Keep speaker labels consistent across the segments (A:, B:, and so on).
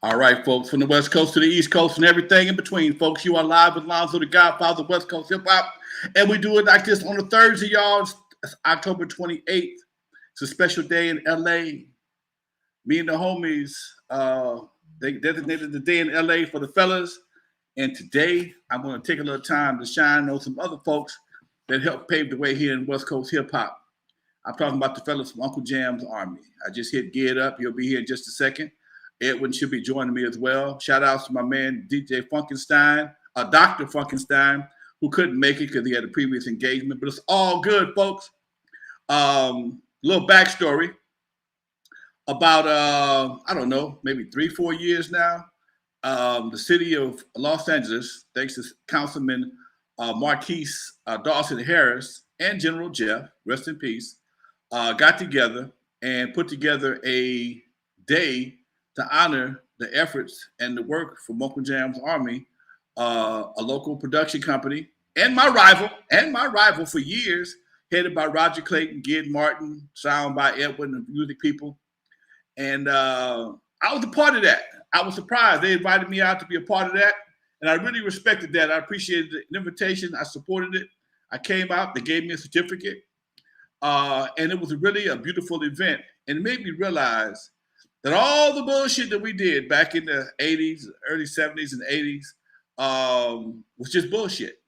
A: All right, folks, from the West Coast to the East Coast and everything in between, folks, you are live with Lonzo, the Godfather of West Coast hip hop, and we do it like this on a Thursday, y'all. It's October 28th. It's a special day in LA. Me and the homies, they designated the day in LA for the fellas, and today I'm going to take a little time to shine on some other folks that helped pave the way here in West Coast hip hop. I'm talking about the fellas from Uncle Jammz Army. I just hit Geared Up. He'll be here in just a second. Edwin should be joining me as well. Shout outs to my man, DJ Funkenstein, Dr. Funkenstein, who couldn't make it because he had a previous engagement. But it's all good, folks. Little backstory. About, I don't know, maybe 3-4 years now, the city of Los Angeles, thanks to Councilman Marquise Dawson Harris and General Jeff, rest in peace, got together and put together a day to honor the efforts and the work from Uncle Jammz Army, a local production company, and my rival for years, headed by Roger Clayton, Gid Martin, sound by Edwin, the music people. And I was a part of that. I was surprised. They invited me out to be a part of that. And I really respected that. I appreciated the invitation. I supported it. I came out. They gave me a certificate. And it was really a beautiful event. And it made me realize that all the bullshit that we did back in the 80s, early 70s and 80s was just bullshit.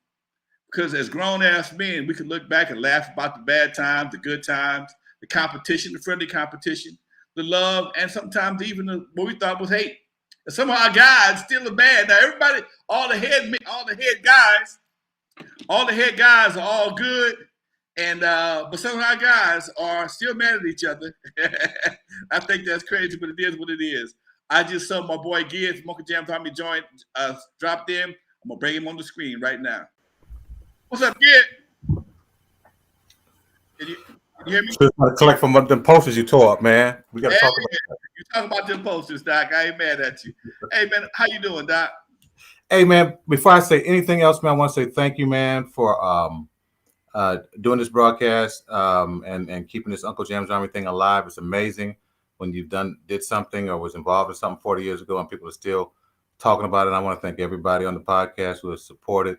A: Because as grown-ass men, we could look back and laugh about the bad times, the good times, the competition, the friendly competition, the love, and sometimes even what we thought was hate. And some of our guys still are bad. Now everybody, all the head guys are all good. And but some of our guys are still mad at each other. I think that's crazy, but it is what it is. I just saw my boy Gid from Uncle Jammz Army dropped in. I'm gonna bring him on the screen right now. What's up, Gid? Can you hear me?
B: Just want to collect from them posters you tore up, man. We gotta talk about that.
A: You talk about them posters, Doc. I ain't mad at you. Hey man, how you doing, Doc?
B: Hey man, before I say anything else, man, I want to say thank you, man, for doing this broadcast and keeping this Uncle Jammz Army thing alive. It's amazing when you've did something or was involved in something 40 years ago and people are still talking about it. I want to thank everybody on the podcast who has supported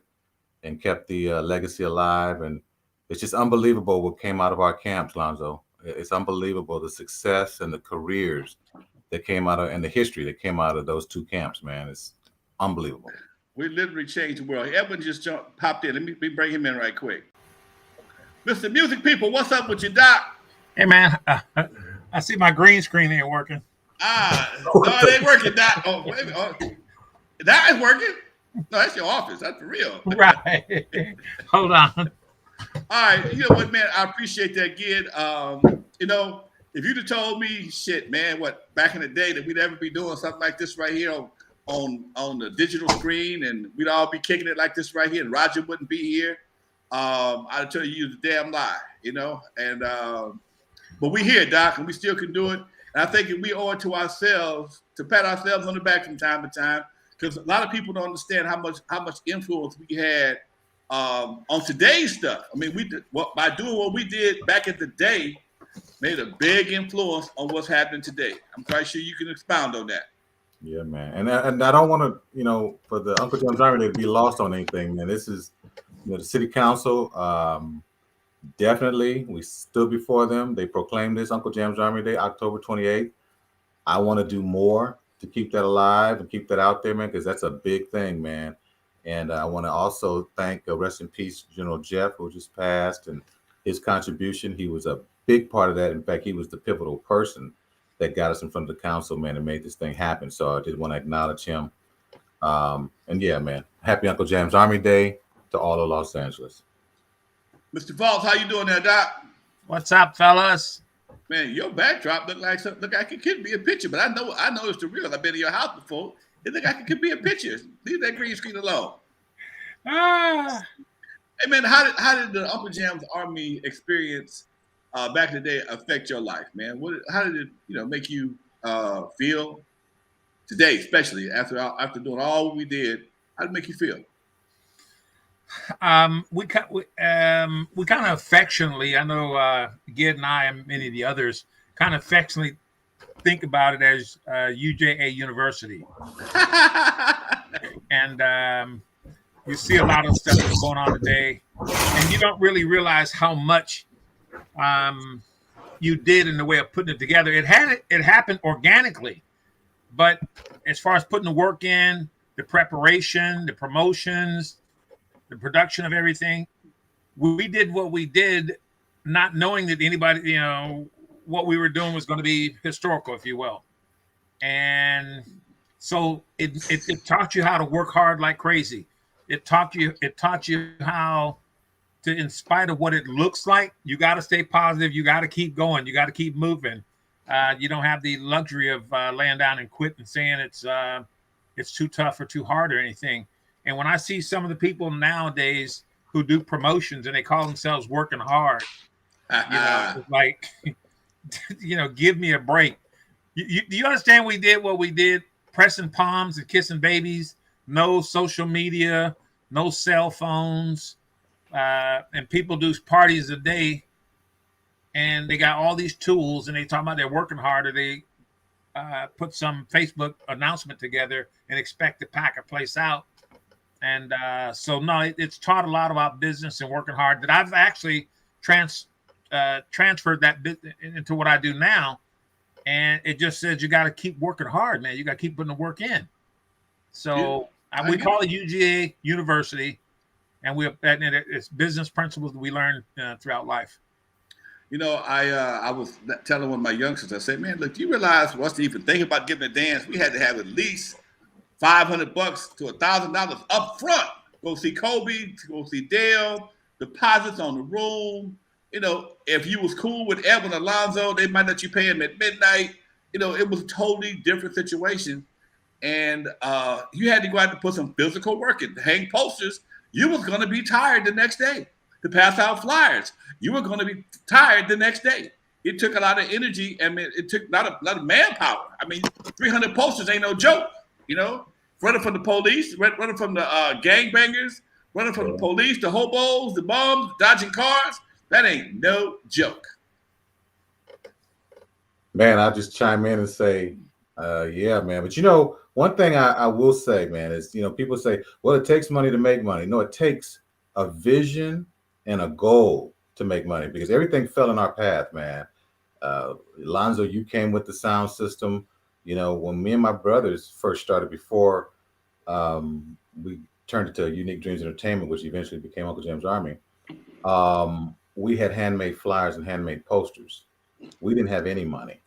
B: and kept the legacy alive. And it's just unbelievable what came out of our camps, Lonzo. It's unbelievable the success and the careers that came out of and the history that came out of those two camps, man. It's unbelievable.
A: We literally changed the world. Edwin just popped in. Let me bring him in right quick. Mr. Music People, what's up with you, Doc?
C: Hey, man, I see my green screen ain't working.
A: No, it ain't working, Doc. Oh, wait a minute. Oh, that is working? No, that's your office. That's for real.
C: Right. Hold on.
A: All right. You know what, man? I appreciate that, Gid. You know, if you'd have told me, shit, man, back in the day that we'd ever be doing something like this right here on the digital screen and we'd all be kicking it like this right here and Roger wouldn't be here, I'd tell you the damn lie, you know. And but we here, Doc, and we still can do it. And I think we owe it to ourselves to pat ourselves on the back from time to time, because a lot of people don't understand how much influence we had on today's stuff. I mean, by doing what we did back in the day, made a big influence on what's happening today. I'm quite sure you can expound on that.
B: Yeah, man. And I don't want to, you know, for the Uncle Jammz Army to be lost on anything, man. This is, you know, the city council. Definitely, we stood before them. They proclaimed this Uncle Jammz Army Day, October 28th. I want to do more to keep that alive and keep that out there, man, because that's a big thing, man. And I want to also thank rest in peace, General Jeff, who just passed, and his contribution. He was a big part of that. In fact, he was the pivotal person that got us in front of the council, man, and made this thing happen. So I did want to acknowledge him. And yeah, man, happy Uncle Jammz Army Day to all of Los Angeles.
A: Mr. Vaultz, how you doing there, Doc?
C: What's up, fellas?
A: Man, your backdrop look like it could be a picture, but I know it's the real. I've been in your house before. It look like it could be a picture. Leave that green screen alone. Hey man, how did the Uncle Jammz Army experience back in the day affect your life, man? How did it make you feel today, especially after doing all we did? How did it make you feel?
C: We kind of affectionately, I know Gid and I and many of the others kind of affectionately think about it as UJA University, and you see a lot of stuff that's going on today, and you don't really realize how much you did in the way of putting it together. It happened organically, but as far as putting the work in, the preparation, the promotions, the production of everything, we did what we did, not knowing that anybody, what we were doing was going to be historical, if you will. And so it taught you how to work hard like crazy. It taught you how to, in spite of what it looks like, you got to stay positive. You got to keep going. You got to keep moving. You don't have the luxury of laying down and quit and saying it's too tough or too hard or anything. And when I see some of the people nowadays who do promotions and they call themselves working hard, it's like, give me a break. Do you understand we did what we did? Pressing palms and kissing babies, no social media, no cell phones, and people do parties a day, and they got all these tools, and they talk about they're working hard, or they put some Facebook announcement together and expect to pack a place out. And so, no, it's taught a lot about business and working hard that I've actually transferred that into what I do now. And it just says you got to keep working hard, man. You got to keep putting the work in. So we call it UGA University, and it's business principles that we learn throughout life.
A: I was telling one of my youngsters, I said, man, look, do you realize for us to even think about getting a dance, we had to have at least $500 to $1,000 up front. Go see Kobe, go see Dale, deposits on the room. If you was cool with Edwin or Lonzo, they might let you pay him at midnight. It was a totally different situation. And you had to go out and put some physical work in. To hang posters, you was going to be tired the next day. To pass out flyers, you were going to be tired the next day. It took a lot of energy. I mean, it took a lot of manpower. I mean, 300 posters ain't no joke, Running from the police, running from the gangbangers, running from the police, the hobos, the bums, dodging cars. That ain't no joke.
B: Man, I'll just chime in and say, yeah, man. But one thing I will say, man, is, people say, well, it takes money to make money. No, it takes a vision and a goal to make money, because everything fell in our path, man. Lonzo, you came with the sound system. When me and my brothers first started, before we turned it to Unique Dreams Entertainment, which eventually became Uncle Jammz Army, we had handmade flyers and handmade posters. We didn't have any money.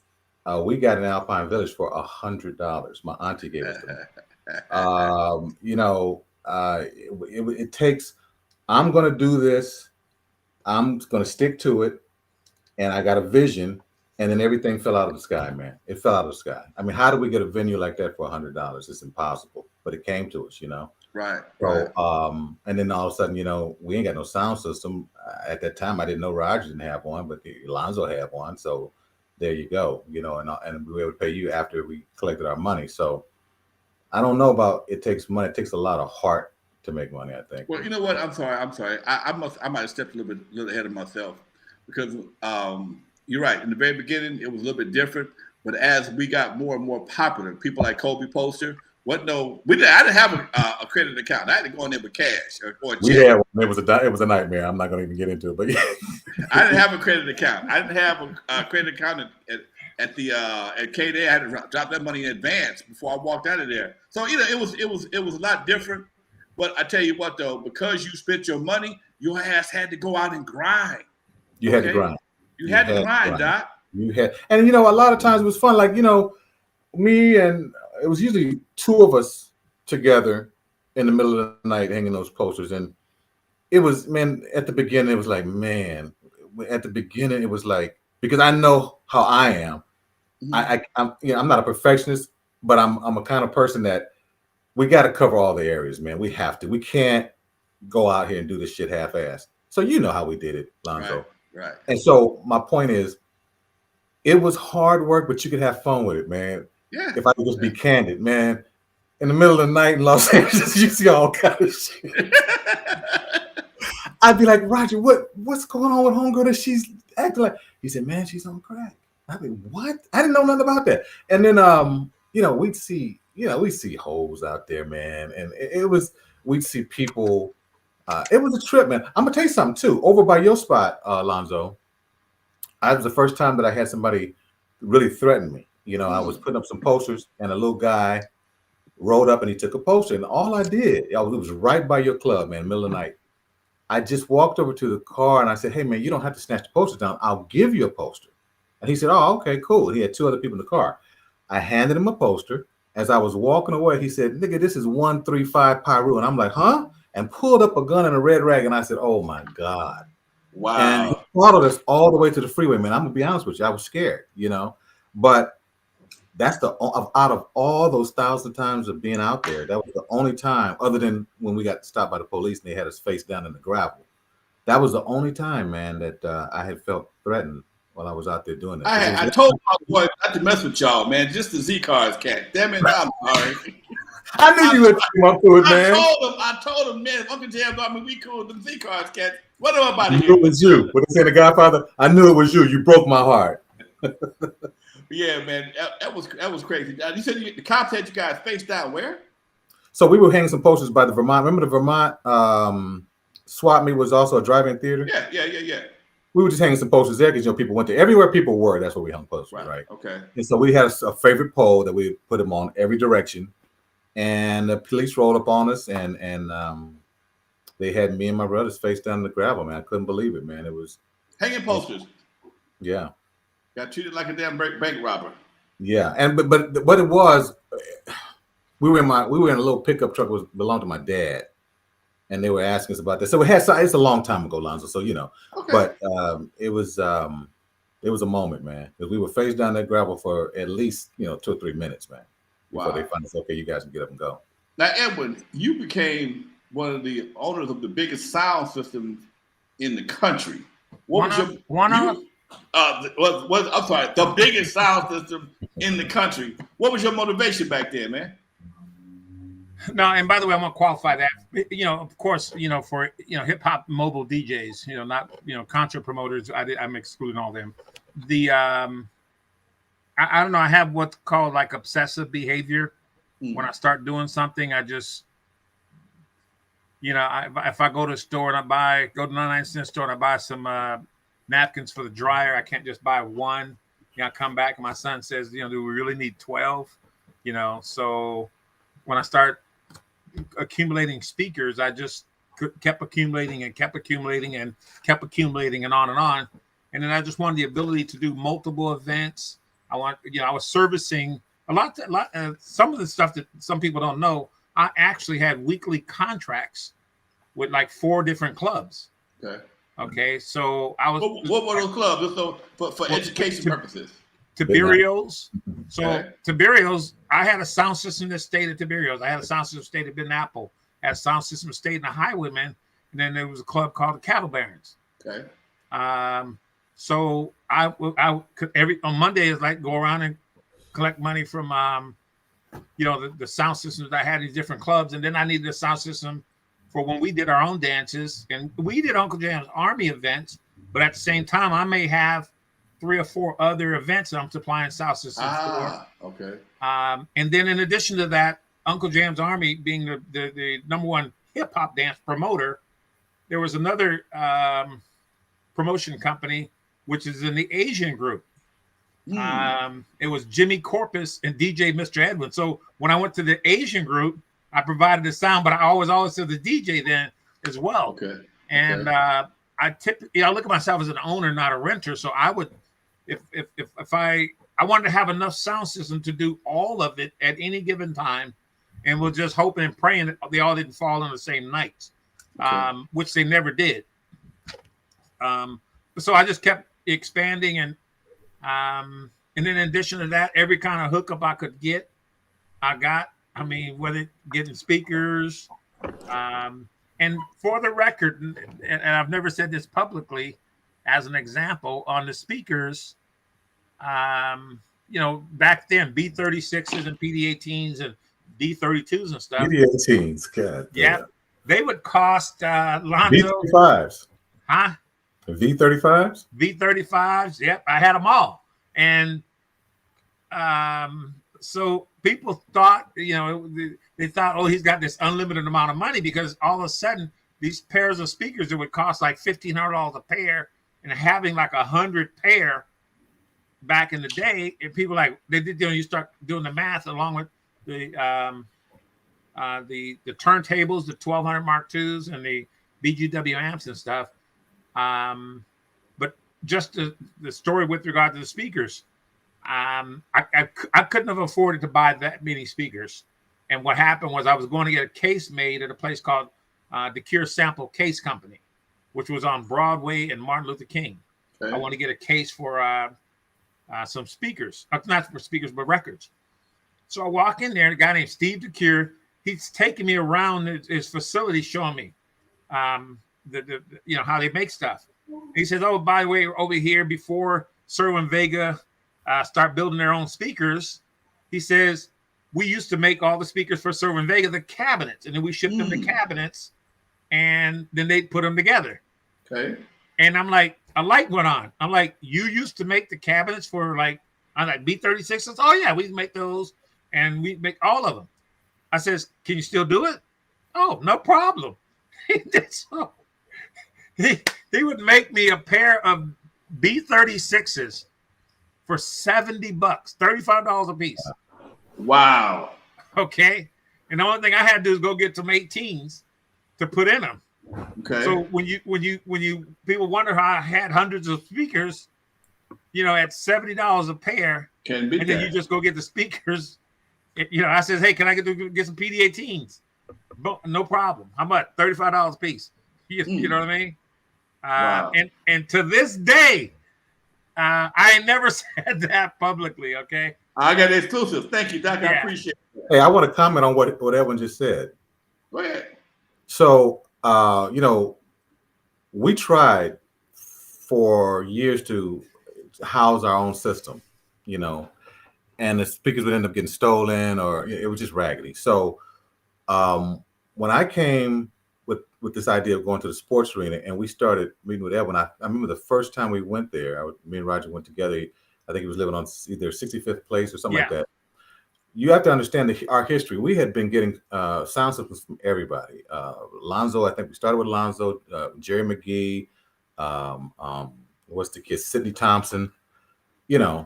B: We got in Alpine Village for $100. My auntie gave it to me. It takes, I'm going to do this. I'm going to stick to it. And I got a vision. And then everything fell out of the sky, man. It fell out of the sky. I mean, how do we get a venue like that for $100? It's impossible. But it came to us,
A: Right.
B: So, and then all of a sudden, we ain't got no sound system. At that time, I didn't know Roger didn't have one, but Lonzo had one. So there you go, and we were able to pay you after we collected our money. So I don't know about it takes money. It takes a lot of heart to make money, I think.
A: Well, you know what? I'm sorry. I might have stepped a little ahead of myself, because you're right. In the very beginning, it was a little bit different. But as we got more and more popular, people like Kobe Poster, I didn't have a credit account. I had to go in there with cash or a check.
B: We had one. It was a nightmare. I'm not going to even get into it, but yeah.
A: I didn't have a credit account. I didn't have a credit account at K-Day. I had to drop that money in advance before I walked out of there. So it was a lot different. But I tell you what, though, because you spent your money, your ass had to go out and grind.
B: You had to grind.
A: You had to grind, Doc.
B: You had, and a lot of times it was fun. Like me and it was usually two of us together in the middle of the night hanging those posters. And it was, man, at the beginning, it was like, man, at the beginning, it was like, because I know how I am. Mm-hmm. I'm not a perfectionist, but I'm a kind of person that we got to cover all the areas, man. We have to. We can't go out here and do this shit half-assed. So you know how we did it, Lonzo.
A: Right.
B: And so my point is, it was hard work, but you could have fun with it, man.
A: Yeah.
B: If I could just be candid, man. In the middle of the night in Los Angeles, you see all kind of shit. I'd be like, Roger, what's going on with homegirl that she's acting like? He said, man, she's on crack. I mean, what? I didn't know nothing about that. And then, we'd see hoes out there, man, and we'd see people. It was a trip, man. I'm gonna tell you something too. Over by your spot, Lonzo, I was the first time that I had somebody really threaten me. I was putting up some posters, and a little guy rolled up and he took a poster, and all I did, it was right by your club, man, middle of the night. I just walked over to the car and I said, "Hey, man, you don't have to snatch the poster down. I'll give you a poster." And he said, "Oh, okay, cool." He had two other people in the car. I handed him a poster. As I was walking away, he said, "Nigga, this is 135 Pyru." And I'm like, "Huh?" And pulled up a gun and a red rag. And I said, "Oh my God."
A: Wow.
B: And he followed us all the way to the freeway, man. I'm gonna be honest with you. I was scared, but that's out of all those 1,000 times of being out there, that was the only time, other than when we got stopped by the police and they had us face down in the gravel. That was the only time, man, that I had felt threatened while I was out there doing it.
A: I told my boy not to mess with y'all, man. Just the Z cars, cat. Damn it, I'm sorry.
B: I knew you would come up to it, man.
A: I told him, man, Uncle Jammz Army, we cool with them Z cars, cat. What about
B: it? It was you. What they say, The Godfather? I knew it was you. You broke my heart.
A: Yeah, man, that was crazy. You said the cops had you guys face down where?
B: So we were hanging some posters by the Vermont. Remember the Vermont swap meet was also a drive-in theater?
A: Yeah.
B: We were just hanging some posters there because people went there. Everywhere people were, that's where we hung posters, right?
A: Okay.
B: And so we had a favorite pole that we put them on every direction. And the police rolled up on us, and they had me and my brothers face down in the gravel, man. I couldn't believe it, man. It was
A: hanging posters.
B: Yeah.
A: Got treated like a damn bank robber.
B: Yeah, and but what it was, we were in a little pickup truck that belonged to my dad, and they were asking us about this. So it's a long time ago, Lonzo. So okay. But it was a moment, man, because we were face down that gravel for at least 2 or 3 minutes, man, before they finally said, "Okay, you guys can get up and go."
A: Now, Edwin, you became one of the owners of the biggest sound system in the country. I'm sorry, the biggest sound system in the country. What was your motivation back then, man?
C: No, and by the way, I'm gonna qualify that. Of course, for hip hop mobile DJs, not concert promoters. I'm excluding all them. The I don't know. I have what's called like obsessive behavior. When I start doing something, I just if I go to a store and go to the 99-cent store and I buy some napkins for the dryer, I can't just buy one. I come back and my son says, do we really need 12? So when I start accumulating speakers, I just kept accumulating and kept accumulating and kept accumulating and on. And then I just wanted the ability to do multiple events. I was servicing a lot. Some of the stuff that some people don't know, I actually had weekly contracts with like 4 different clubs. Okay, so I was.
A: What were those clubs? So for education purposes.
C: Tiberios. So Tiberios, I had a sound system that stayed at Tiberios. I had a sound system that stayed at Ben Apple. I had a sound system that stayed in the Highwaymen, and then there was a club called the Cattle Barons.
A: Okay.
C: So I could on Mondays like go around and collect money from the sound systems that I had in different clubs, and then I needed a sound system for when we did our own dances, and we did Uncle Jammz Army events, but at the same time, I may have 3 or 4 other events that I'm supplying sound systems for.
A: Okay.
C: And then in addition to that, Uncle Jammz Army being the #1 hip hop dance promoter, there was another promotion company, which is in the Asian group. It was Jimmy Corpus and DJ Mr. Edwin. So when I went to the Asian group, I provided the sound, but I always said the DJ then as well.
A: Okay.
C: And I typically, I look at myself as an owner, not a renter. So I would, if I wanted to have enough sound system to do all of it at any given time, and we're just hoping and praying that they all didn't fall on the same nights, which they never did. So I just kept expanding, and then in addition to that, every kind of hookup I could get, I got. I mean, whether getting speakers, and for the record, and I've never said this publicly, as an example, on the speakers, back then, B36s and PD18s and D32s and stuff.
B: PD18s, God.
C: Yeah, they would cost Lonzo.
B: V35s.
C: Huh?
B: V35s?
C: V35s, yep, I had them all. And so people thought, they thought, oh, he's got this unlimited amount of money, because all of a sudden these pairs of speakers that would cost like $1,500 a pair, and having like 100 pair back in the day, and people like they did. You start doing the math along with the turntables, the 1200 Mark IIs, and the BGW amps and stuff. But just the story with regard to the speakers, I couldn't have afforded to buy that many speakers. And what happened was I was going to get a case made at a place called the Cure Sample Case Company, which was on Broadway and Martin Luther King. Okay. I want to get a case for some speakers, not for speakers, but records. So I walk in there, and a guy named Steve DeCure, he's taking me around his facility, showing me how they make stuff. He says, oh, by the way, over here, before Cerwin Vega start building their own speakers, he says, we used to make all the speakers for Cerwin Vega, the cabinets, and then we shipped them the cabinets, and then they put them together.
A: Okay.
C: And I'm like, a light went on. I'm like, you used to make the cabinets for I'm like B36s? Oh, yeah, we make those, and we make all of them. I says, can you still do it? Oh, no problem. So he would make me a pair of B36s for $70, $35 a piece.
A: Wow.
C: Okay. And the only thing I had to do is go get some 18s to put in them.
A: Okay.
C: So when you people wonder how I had hundreds of speakers, at $70 a pair,
A: Can be.
C: And then you just go get the speakers. I says, hey, can I get some PD18s? No problem. How much? $35 a piece. You know what I mean?
A: Wow.
C: And to this day, I ain't never said that publicly. Okay.
A: I got the exclusive. Thank you, Doc. Yeah. I appreciate it.
B: Hey, I want to comment on what Edwin just said.
A: Go ahead.
B: So, we tried for years to house our own system, and the speakers would end up getting stolen, or it was just raggedy. So, when I came with this idea of going to the sports arena, and we started meeting with Edwin, I remember the first time we went there, me and Roger went together. I think he was living on either 65th Place or something like that. You have to understand our history. We had been getting sound systems from everybody. Lonzo, I think we started with Lonzo, Jerry McGee, what's the kid, Sidney Thompson. When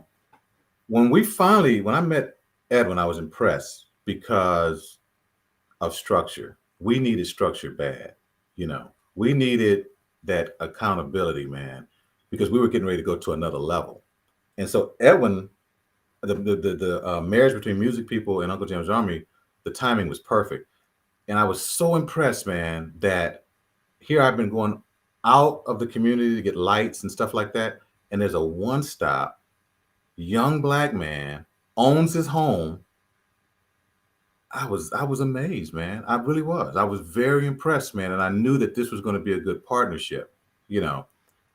B: I met Edwin, I was impressed because of structure. We needed structure bad. We needed that accountability, man, because we were getting ready to go to another level. And so Edwin, the marriage between music people and Uncle Jammz Army, the timing was perfect. And I was so impressed, man, that here I've been going out of the community to get lights and stuff like that. And there's a one-stop young black man owns his home. I was amazed, man. I really was. I was very impressed, man. And I knew that this was going to be a good partnership,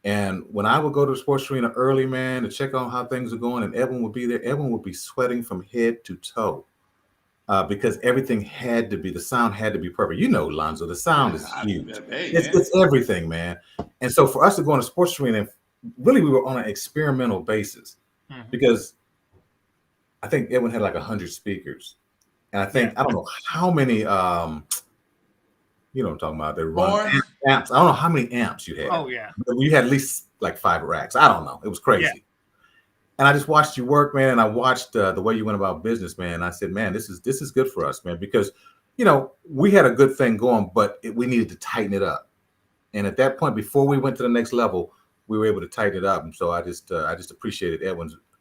B: And when I would go to the sports arena early, man, to check on how things are going, and Edwin would be there, Edwin would be sweating from head to toe because the sound had to be perfect. Lonzo, the sound is huge. It's everything, man. And so for us to go on a sports arena, really we were on an experimental basis because I think Edwin had like 100 speakers. And I think, I don't know how many, you know what I'm talking about, they run amps. I don't know how many amps you had.
C: Oh, yeah.
B: But you had at least like 5 racks. I don't know. It was crazy. Yeah. And I just watched you work, man. And I watched the way you went about business, man. And I said, man, this is good for us, man, because, we had a good thing going, but we needed to tighten it up. And at that point, before we went to the next level, we were able to tighten it up. And so I just appreciated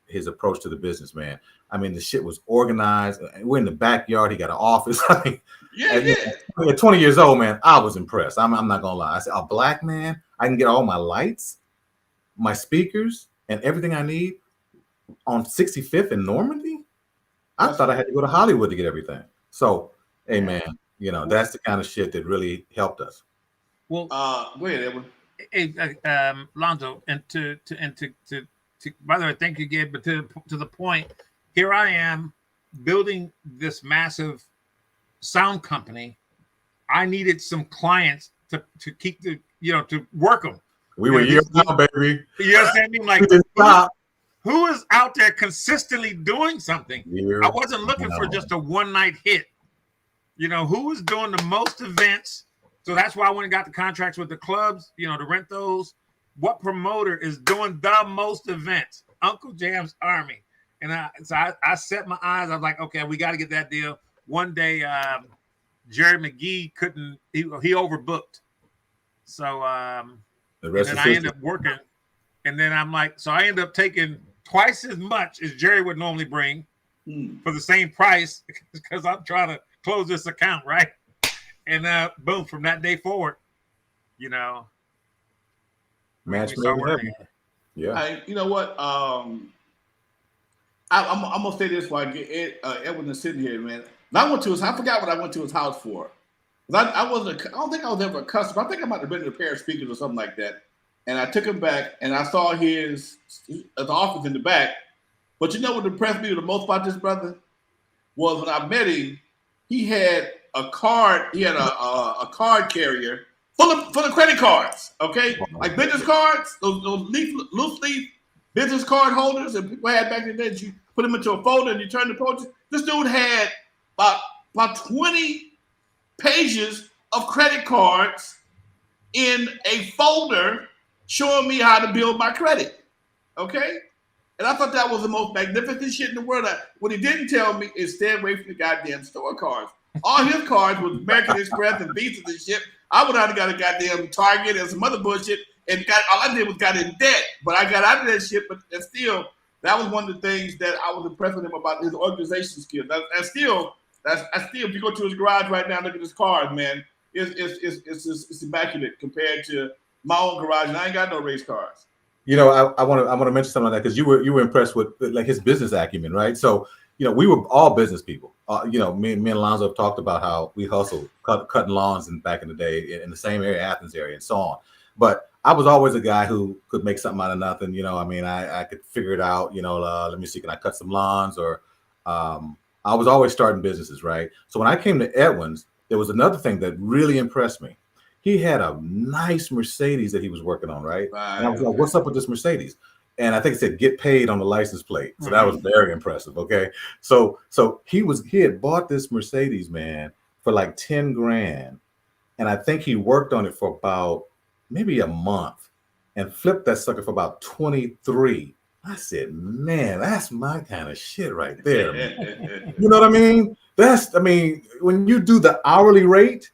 B: his approach to the business, man. I mean, the shit was organized. We're in the backyard. He got an office. At 20 years old, man, I was impressed. I'm not gonna lie. I said, a black man, I can get all my lights, my speakers, and everything I need on 65th in Normandy. I thought I had to go to Hollywood to get everything. So, hey, man, that's the kind of shit that really helped us.
C: Well,
A: go ahead, Edwin.
C: Hey, Lonzo, and to by the way, thank you, Gabe. But to the point, here I am building this massive sound company. I needed some clients to keep to work them.
B: We were years now, baby.
C: You understand me? Like,
B: we didn't stop.
C: who is out there consistently doing something.
B: Year
C: I wasn't looking for
B: round.
C: just a one-night hit. You know, who is doing the most events? So that's why I went and got the contracts with the clubs, you know, to rent those. What promoter is doing the most events? Uncle Jammz Army. And I set my eyes. I was like, okay, we got to get that deal. One day, Jerry McGee couldn't. He overbooked. So
B: The rest
C: and
B: is
C: I
B: history.
C: ended up working. And then I'm like, so I ended up taking twice as much as Jerry would normally bring for the same price because I'm trying to close this account, right? And boom, from that day forward, you know,
B: Match
C: we start
B: made in
C: working.
B: heaven. Yeah.
A: You know what? I'm gonna say this while I get Edwin is sitting here, man. And I went to his. I forgot what I went to his house for. I wasn't. I don't think I was ever a customer. I think I might have been to a pair of speakers or something like that. And I took him back, and I saw his office in the back. But you know what impressed me the most about this brother was when I met him, he had a card. He had a card carrier full of credit cards. Okay, like business cards, those loose leaf business card holders, and people had back in the day. You put them into a folder and you turn the pages. This dude had about 20 pages of credit cards in a folder showing me how to build my credit. Okay? And I thought that was the most magnificent shit in the world. What he didn't tell me is stay away from the goddamn store cards. All his cards was American Express and Visas and shit. I would have got a goddamn Target and some other bullshit, and all I did was got in debt. But I got out of that shit, but still, that was one of the things that I was impressed with him about his organization skills. That's still, if you go to his garage right now, look at his cars, man. It's immaculate compared to my own garage, and I ain't got no race cars.
B: You know, I want to mention something like that because you were impressed with like his business acumen, right? So, you know, we were all business people. You know, me and Lonzo have talked about how we hustled, cutting lawns back in the day in the same area, Athens area, and so on. But I was always a guy who could make something out of nothing. You know, I mean, I could figure it out. You know, let me see, can I cut some lawns? Or I was always starting businesses, right? So when I came to Edwin's, there was another thing that really impressed me. He had a nice Mercedes that he was working on, right? And I was like, what's up with this Mercedes? And I think it said get paid on the license plate. So that was very impressive. Okay. So he had bought this Mercedes, man, for like 10 grand. And I think he worked on it for about maybe a month and flipped that sucker for about 23. I said, man, that's my kind of shit right there. Man. You know what I mean? When you do the hourly rate,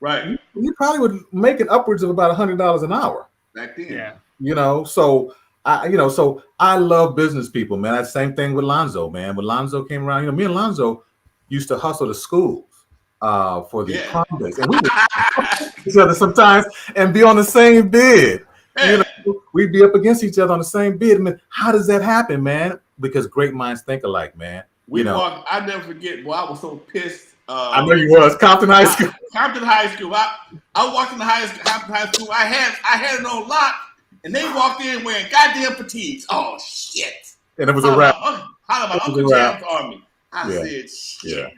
A: right,
B: you probably would make it upwards of about $100 an hour
A: back then.
C: Yeah.
B: You know, so I love business people, man. That same thing with Lonzo, man. When Lonzo came around, you know, me and Lonzo used to hustle the schools for the prom days, and we would each other sometimes and be on the same bid. You know, we'd be up against each other on the same bid. I mean, how does that happen, man? Because great minds think alike, man.
A: I never forget. Boy, I was so pissed.
B: I know you was Compton High School.
A: Compton High School. I walked in Compton High School. I had it on lock, and they walked in wearing goddamn fatigues. Oh shit!
B: And it was a rap.
A: How about Uncle Jammz Army? I said shit. Yeah.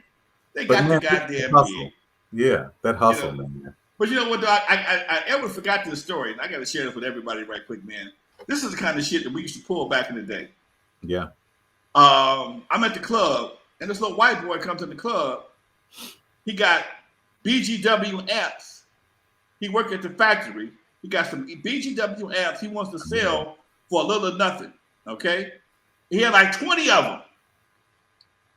A: They got the goddamn
B: hustle. Yeah, that hustle, man.
A: But you know what? I ever forgot this story, and I got to share this with everybody right quick, man. This is the kind of shit that we used to pull back in the day.
B: Yeah.
A: I'm at the club, and this little white boy comes to the club. He got BGW amps. He worked at the factory. He got some BGW amps he wants to sell for a little or nothing, okay? He had like 20 of them.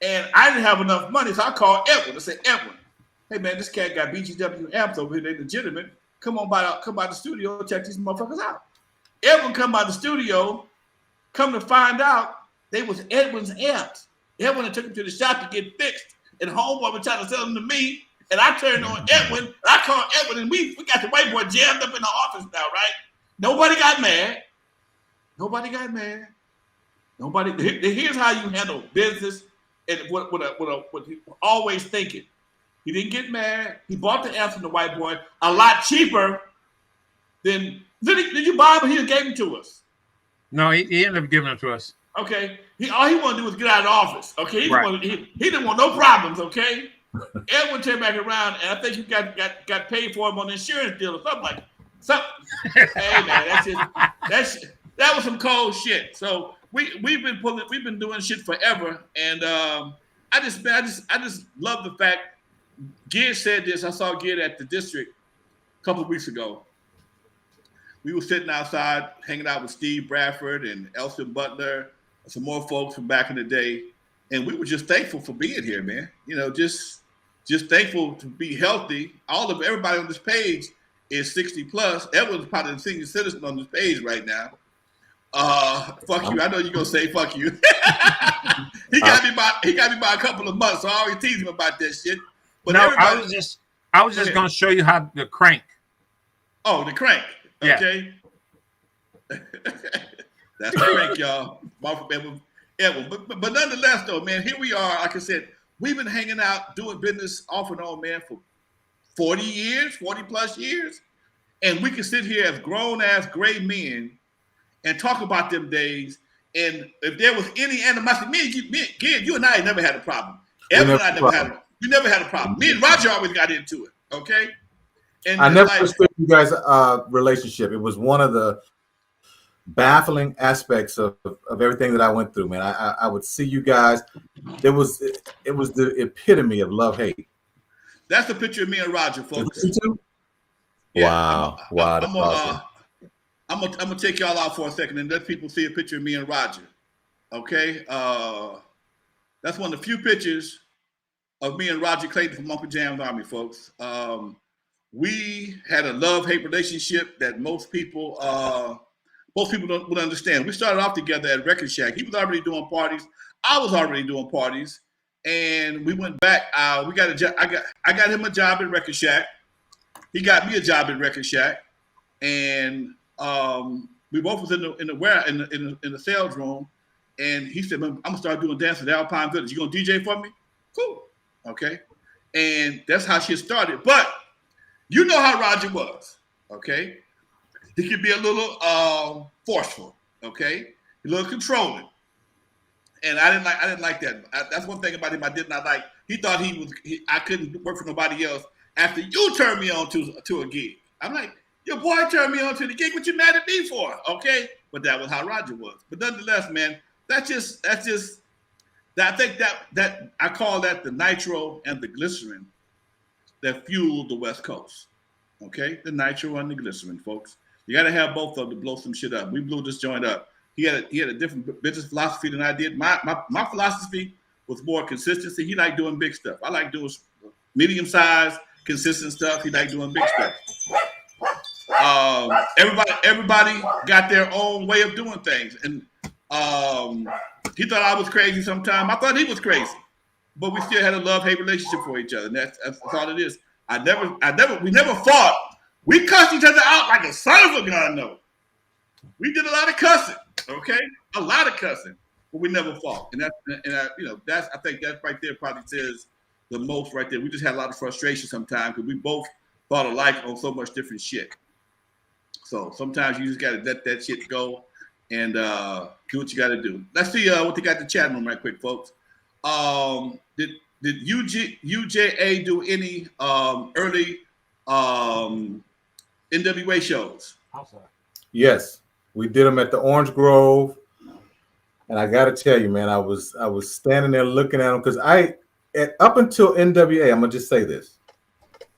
A: And I didn't have enough money, so I called Edwin. I said, Edwin, hey, man, this cat got BGW amps over here. They're legitimate. Come by the studio, check these motherfuckers out. Edwin come by the studio, come to find out they was Edwin's amps. Edwin had took him to the shop to get fixed. And homeboy was trying to sell them to me. And I turned on Edwin. And I called Edwin, and we got the white boy jammed up in the office now, right? Nobody got mad. Here's how you handle business and what he always thinking. He didn't get mad. He bought the amps from the white boy a lot cheaper than. Did you buy them? He just gave them to us.
C: No, he ended up giving them to us.
A: Okay. All he wanted to do was get out of the office. Okay. He didn't want no problems. Okay. Edwin turned back around, and I think he got paid for him on the insurance deal or something like that. Hey man, that was some cold shit. So we've been doing shit forever, and I just love the fact. Gid said this. I saw Gid at the district a couple of weeks ago. We were sitting outside, hanging out with Steve Bradford and Elson Butler, and some more folks from back in the day, and we were just thankful for being here, man. You know, just thankful to be healthy. Everybody on this page is 60 plus. Edwin's probably the senior citizen on this page right now. Fuck you. I know you're gonna say fuck you. He got me by a couple of months, so I always tease him about that shit. But
C: no, I was just gonna show you how the crank.
A: Oh, the crank.
C: Yeah.
A: Okay. That's the crank, y'all. Edwin. But nonetheless, though, man, here we are. Like I said, we've been hanging out, doing business off and on, man, for 40 plus years. And we can sit here as grown-ass gray men and talk about them days. And if there was any animosity, you and I never had a problem. Evan and I never had a problem. Me and Roger always got into it, okay? And
B: I never understood you guys' relationship. It was one of the baffling aspects of everything that I went through, man. I would see you guys. It was the epitome of love-hate.
A: That's the picture of me and Roger, folks.
B: Yeah,
A: wow. I'm gonna take y'all out for a second and let people see a picture of me and Roger. Okay, that's one of the few pictures of me and Roger Clayton from Uncle Jammz Army, folks. We had a love-hate relationship that most people would understand. We started off together at Record Shack. He was already doing parties. I was already doing parties, and we went back. We got a job. I got him a job at Record Shack. He got me a job at Record Shack, and we both was in the sales room. And he said, "I'm gonna start doing dances at Alpine Village. You gonna DJ for me?" Cool. Okay. And that's how shit started. But you know how Roger was. Okay. He could be a little forceful. Okay. A little controlling. And I didn't like that. That's one thing about him I did not like. He thought I couldn't work for nobody else after you turned me on to a gig. I'm like, your boy turned me on to the gig. What you mad at me for? Okay. But that was how Roger was. But nonetheless, man, I think that I call that the nitro and the glycerin that fueled the West Coast. Okay, the nitro and the glycerin, folks. You got to have both of them to blow some shit up. We blew this joint up. He had a different business philosophy than I did. My philosophy was more consistency. He liked doing big stuff. I like doing medium-sized, consistent stuff. He liked doing big stuff. Everybody got their own way of doing things, and he thought I was crazy sometimes. I thought he was crazy, but we still had a love-hate relationship for each other. And that's all it is. We never fought. We cussed each other out like a son of a gun, though. We did a lot of cussing, okay? A lot of cussing, but we never fought. And I think that right there probably says the most right there. We just had a lot of frustration sometimes because we both thought alike on so much different shit. So sometimes you just got to let that shit go and do what you got to do. Let's see what they got in the chat room right quick, folks. Did UJA do any early N.W.A shows?
B: Yes, we did them at the Orange Grove, and I got to tell you, man, I was standing there looking at them because up until N.W.A, I'm gonna just say this,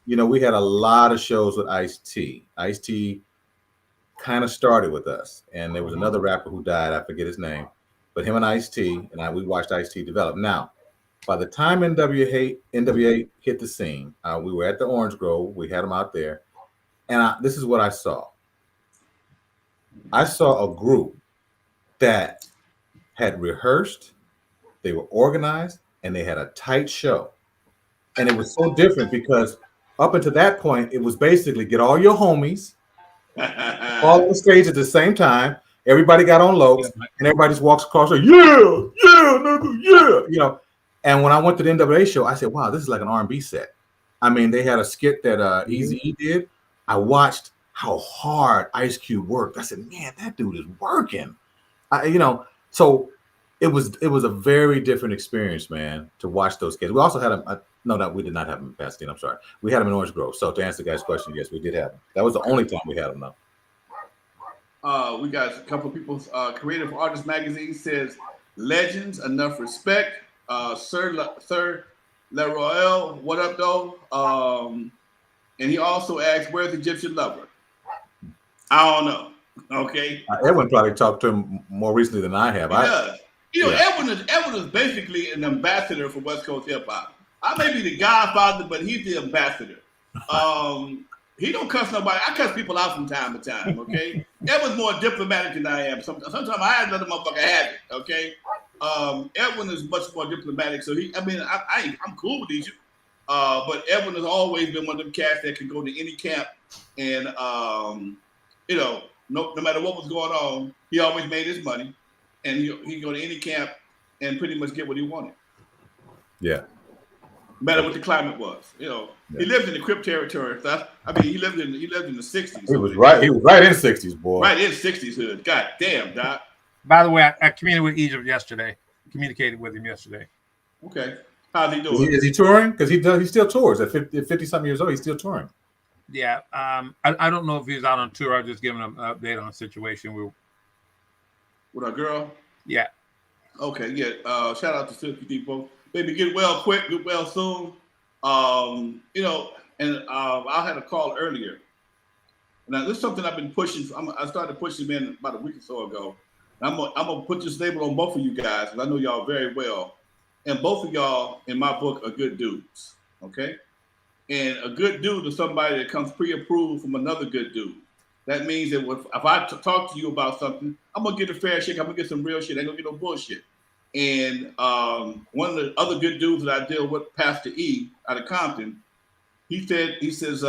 B: we had a lot of shows with Ice-T. Ice-T kind of started with us, and there was another rapper who died. I forget his name, but him and Ice-T and we watched Ice-T develop. Now, by the time N.W.A hit the scene, we were at the Orange Grove. We had them out there, and this is what I saw. I saw a group that had rehearsed, they were organized, and they had a tight show. And it was so different because up until that point, it was basically get all your homies all on the stage at the same time. Everybody got on low, and everybody just walks across like, yeah, nigga, yeah. And when I went to the N.W.A show, I said, wow, this is like an R&B set. I mean, they had a skit that Eazy-E did. I how hard Ice Cube worked. I said, man, that dude is working. So it was a very different experience, man, to watch those kids. We also had them. No, we did not have them in Pasadena. I'm sorry. We had them in Orange Grove. So to answer the guy's question, yes, we did have them. That was the only time we had them, though.
A: We got a couple of people. Creative Artist Magazine says, "Legends, enough respect." Sir Leroy, what up though? And he also asked, "Where's Egyptian Lover?" I don't know. Okay.
B: Edwin probably talked to him more recently than I have.
A: He does. You know,
B: yeah.
A: Edwin is basically an ambassador for West Coast hip hop. I may be the godfather, but he's the ambassador. He don't cuss nobody. I cuss people out from time to time. Okay. Edwin's more diplomatic than I am. Sometimes I had another motherfucker have it. Okay. Edwin is much more diplomatic. So I'm cool with Egypt. But Edwin has always been one of them cats that can go to any camp and you know, no matter what was going on, he always made his money, and he go to any camp and pretty much get what he wanted.
B: Yeah.
A: No matter what the climate was, you know, he lived in the Crip territory. He lived in the '60s.
B: He was right in '60s, boy.
A: Right in '60s hood. God damn, Doc.
C: By the way, I communicated with Egypt yesterday. Communicated with him yesterday.
A: Okay, how's he doing?
B: Is he touring? Because he still tours at 50 something years old. He's still touring.
C: Yeah, I don't know if he's out on tour. I was just giving him an update on the situation.
A: With our girl?
C: Yeah.
A: Okay, yeah. Shout out to Silky Depot. Baby, get well quick, get well soon. You know, and I had a call earlier. Now, this is something I've been pushing. I started pushing in about a week or so ago. I'm gonna put this label on both of you guys, because I know y'all very well. And both of y'all, in my book, are good dudes. Okay? And a good dude is somebody that comes pre-approved from another good dude. That means that if I talk to you about something, I'm going to get a fair shake. I'm going to get some real shit. I ain't going to get no bullshit. And one of the other good dudes that I deal with, Pastor E out of Compton, he says,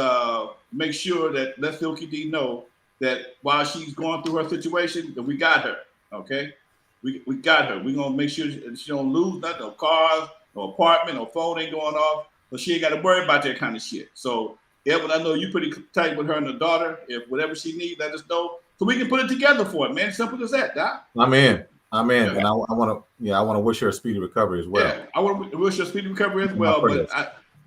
A: make sure that let Silky D know that while she's going through her situation, that we got her, okay? We got her. We're going to make sure she don't lose nothing, no cars, no apartment, no phone ain't going off. So she ain't got to worry about that kind of shit. So, Edwin, I know you pretty tight with her and her daughter. If whatever she needs, let us know so we can put it together for it, man. Simple as that, Doc.
B: I'm in,
A: Yeah.
B: and I want to wish her a speedy recovery as well.
A: Yeah, I want to wish her a speedy recovery as well. But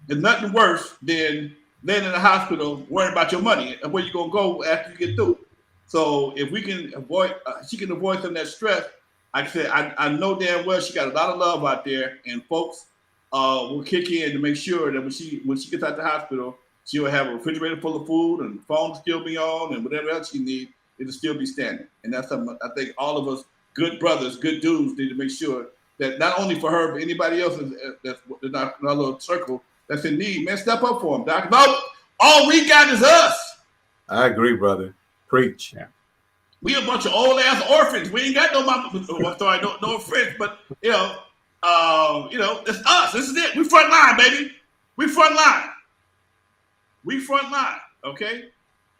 A: it's nothing worse than laying in the hospital worrying about your money and where you're gonna go after you get through. So if we can avoid, she can avoid some of that stress. Like I said, I know damn well she got a lot of love out there, and folks will kick in to make sure that when she gets out the hospital, she'll have a refrigerator full of food and phone will still be on, and whatever else she needs, it'll still be standing. And that's something I think all of us good brothers, good dudes need to make sure that not only for her, but anybody else that's in our little circle that's in need, man, step up for them, Doc. No, all we got is us.
B: I agree, brother. Preach.
C: Yeah.
A: We a bunch of old ass orphans. We ain't got no mama. Sorry, no offense, but you know, it's us. This is it. We front line, baby. We front line. We front line. Okay.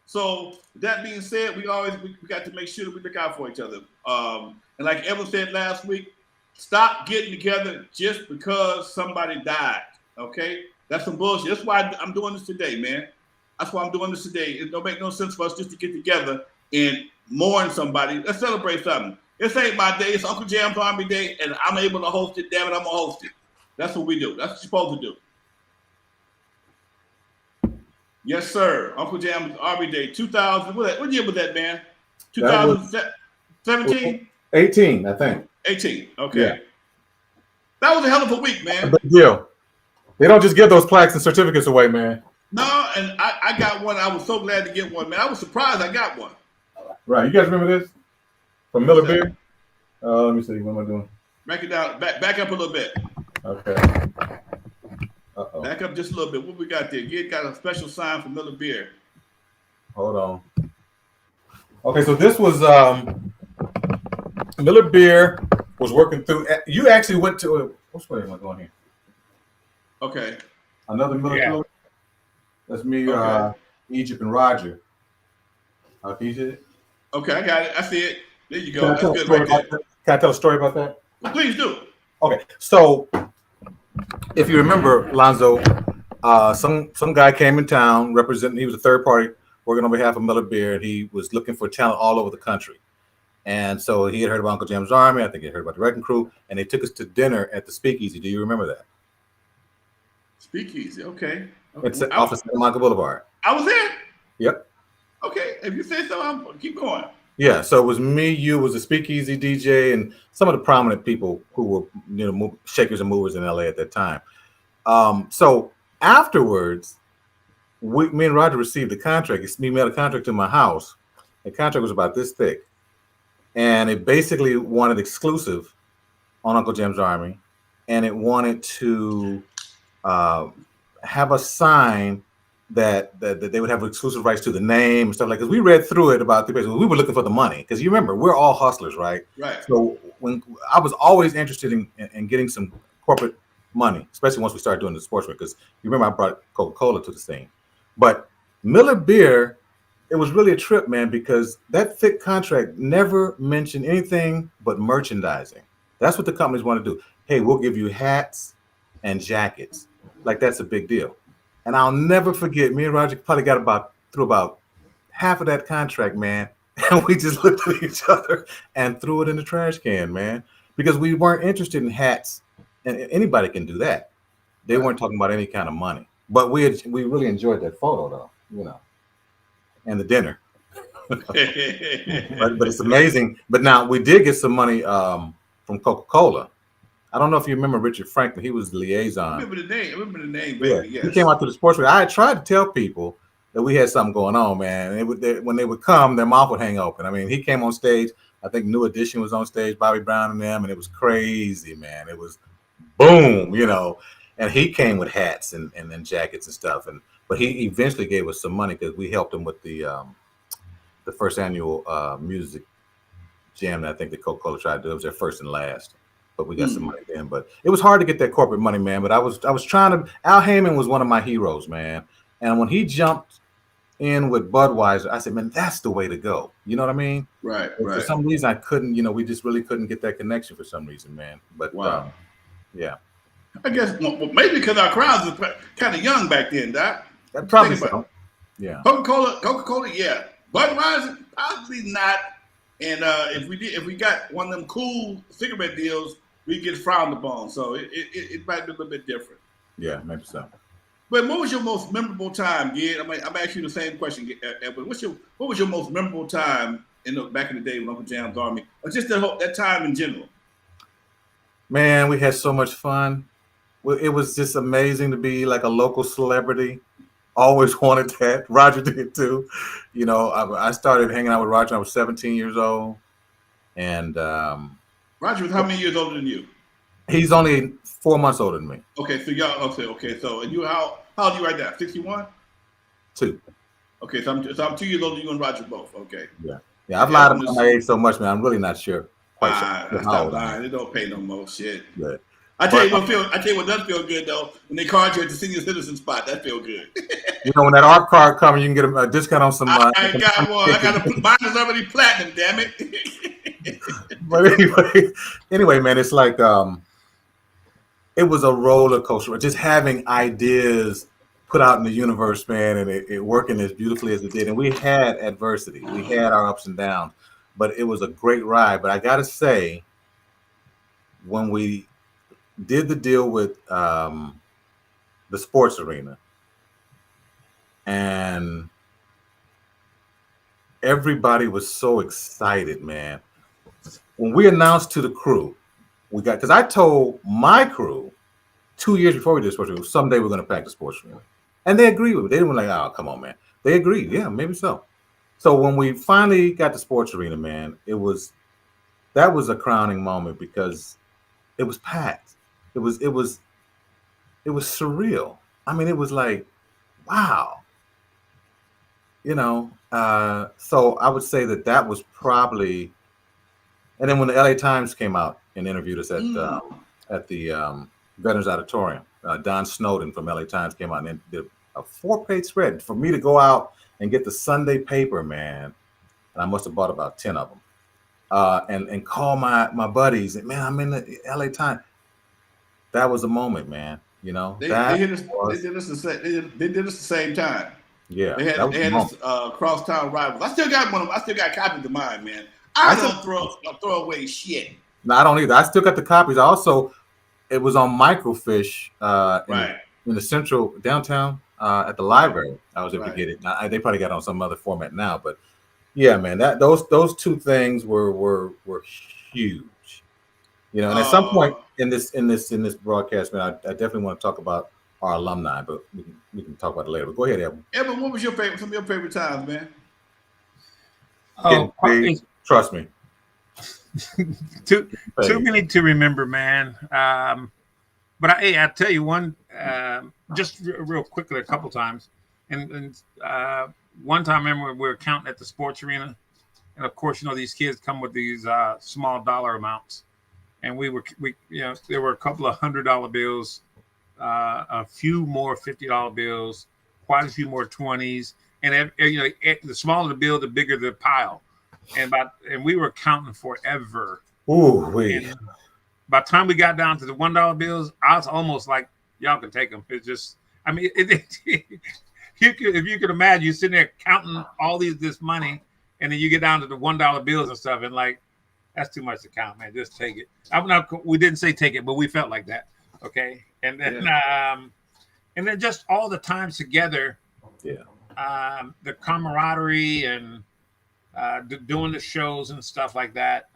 A: So that being said, we got to make sure that we look out for each other. And like Edwin said last week, stop getting together just because somebody died. Okay, that's some bullshit. That's why I'm doing this today, man. That's why I'm doing this today. It don't make no sense for us just to get together and mourn somebody. Let's celebrate something. This ain't my day. It's Uncle Jammz Army Day, and I'm able to host it. Damn it, I'm gonna host it. That's what we do. That's what you're supposed to do. Yes, sir. Uncle Jammz Army Day, 2000. What year was that, man? 2017?
B: 18, I think.
A: 18. Okay.
B: Yeah.
A: That was a hell of a week, man.
B: Big deal. They don't just give those plaques and certificates away, man.
A: No, and I got one. I was so glad to get one, man. I was surprised I got one.
B: Right. You guys remember this? From Miller Beer? Let me see. What am I doing?
A: Break it down. Back up a little bit.
B: Okay. Uh-oh.
A: Back up just a little bit. What we got there? You got a special sign from Miller Beer.
B: Hold on. Okay, so this was Miller Beer was working through. You actually went to which way am I going here?
A: Okay.
B: Another Miller Beer. That's me,
A: Okay.
B: Egypt, and Roger. Can you see it?
A: Okay, I got it. I see it. There you go. That's good right there.
B: Can I tell a story about that?
A: Well, please do.
B: Okay, so if you remember, Lonzo, some guy came in town representing. He was a third party working on behalf of Miller Beer, and he was looking for talent all over the country. And so he had heard about Uncle Jammz Army. I think he had heard about the Wrecking Crew, and they took us to dinner at the Speakeasy. Do you remember that?
A: Speakeasy. Okay.
B: It's off of Santa Monica Boulevard.
A: I was there.
B: Yep.
A: Okay. If you say so, keep going.
B: Yeah, so it was me, you was a speakeasy DJ, and some of the prominent people who were shakers and movers in LA at that time. So afterwards, me and Roger received a contract. We mailed a contract to my house. The contract was about this thick, and it basically wanted exclusive on Uncle Jammz Army, and it wanted to have a sign that they would have exclusive rights to the name and stuff like. Because we read through it about the we were looking for the money, because you remember we're all hustlers, right?
A: Right.
B: So when I was always interested in getting some corporate money, especially once we started doing the sportswear, because you remember I brought Coca-Cola to the scene. But Miller Beer, it was really a trip, man, because that thick contract never mentioned anything but merchandising. That's what the companies want to do. Hey, we'll give you hats and jackets. Like, that's a big deal. And I'll never forget, me and Roger probably got through about half of that contract, man. And we just looked at each other and threw it in the trash can, man, because we weren't interested in hats. And anybody can do that. They weren't talking about any kind of money. But we really enjoyed that photo, though, and the dinner. but it's amazing. But now we did get some money from Coca-Cola. I don't know if you remember Richard Franklin. He was the liaison.
A: I remember the name, baby.
B: Yeah. Yes. He came out to the sports. I had tried to tell people that we had something going on, man. And when they would come, their mouth would hang open. I mean, he came on stage. I think New Edition was on stage, Bobby Brown and them, and it was crazy, man. It was boom, And he came with hats and jackets and stuff. But he eventually gave us some money because we helped him with the first annual music jam that I think the Coca-Cola tried to do. It was their first and last. But we got some money then. But it was hard to get that corporate money, man. But I was trying to. Al Heyman was one of my heroes, man. And when he jumped in with Budweiser, I said, man, that's the way to go. You know what I mean?
A: Right.
B: For some reason, I couldn't. We just really couldn't get that connection for some reason, man. But
A: wow.
B: Yeah.
A: I guess maybe because our crowds were kind of young back then, Doc.
B: That probably so. Yeah.
A: Coca-Cola, yeah. Budweiser, probably not. And if we got one of them cool cigarette deals, we get frowned upon. So it might be a little bit different.
B: Yeah, maybe so.
A: But what was your most memorable time, Gid? I'm asking you the same question, Edwin. What was your most memorable time back in the day with Uncle Jammz Army, or just that time in general?
B: Man, we had so much fun. It was just amazing to be like a local celebrity. Always wanted that. Roger did too. I started hanging out with Roger when I was 17 years old. And
A: Roger was how many years older than you?
B: He's only 4 months older than me.
A: Okay, so y'all okay. So and you how old are you right now? 61?
B: 2. Okay,
A: so I'm 2 years older than you and Roger both. Okay.
B: Yeah. I've lied about my age so much, man. I'm really not sure.
A: Stop lying. They don't pay no more shit.
B: Yeah.
A: I tell you what does feel good though, when they card you at the senior citizen spot. That feel good.
B: When that ARP card comes, you can get a discount on some.
A: I got one. I got mine is already platinum. Damn it.
B: But anyway, man, it's like it was a roller coaster. Just having ideas put out in the universe, man, and it working as beautifully as it did. And we had adversity. We had our ups and downs, but it was a great ride. But I gotta say, when we did the deal with the sports arena, and everybody was so excited, man. When we announced to the crew, because I told my crew 2 years before we did sports arena, someday we're going to pack the sports arena, and they agreed with it. They didn't like, oh, come on, man. They agreed, yeah, maybe so. So when we finally got the sports arena, man, that was a crowning moment because it was packed. It was surreal. I mean, it was like, wow. So I would say that was probably, and then when the LA Times came out and interviewed us at the Veterans Auditorium, Don Snowden from LA Times came out and did a 4-page spread for me to go out and get the Sunday paper, man. And I must have bought about 10 of them. And call my buddies, and man, I'm in the LA Times. That was a moment, man. They did us the same time. Yeah,
A: they had this crosstown rivals. I still got one of them. I still got copies of mine, man. I don't throw away shit.
B: No, I don't either. I still got the copies. It was on microfiche in the central downtown at the library. I was able to get it. Now, they probably got it on some other format now, but Yeah, man. Those two things were huge. You know, and at some point in this broadcast, man, I definitely want to talk about our alumni, but we can talk about it later. But go ahead, Edwin.
A: Edwin, what was some of your favorite times, man?
C: Oh,
B: Trust me.
C: Too many to remember, man. But I tell you one, just real quickly, a couple times, and one time I remember we were counting at the sports arena, and of course, these kids come with these small dollar amounts, and we there were a couple of $100 bills, a few more $50 bills, quite a few more 20s, and the smaller the bill, the bigger the pile, and we were counting forever.
B: Ooh, wait.
C: By the time we got down to the $1 bills, I was almost like, y'all can take them. It's just, I mean, if you could imagine, you're sitting there counting all this money, and then you get down to the $1 bills and stuff, and like, that's too much to count, man. Just take it. We didn't say take it, but we felt like that. Okay, and then just all the times together.
B: Yeah.
C: The camaraderie and doing the shows and stuff like that.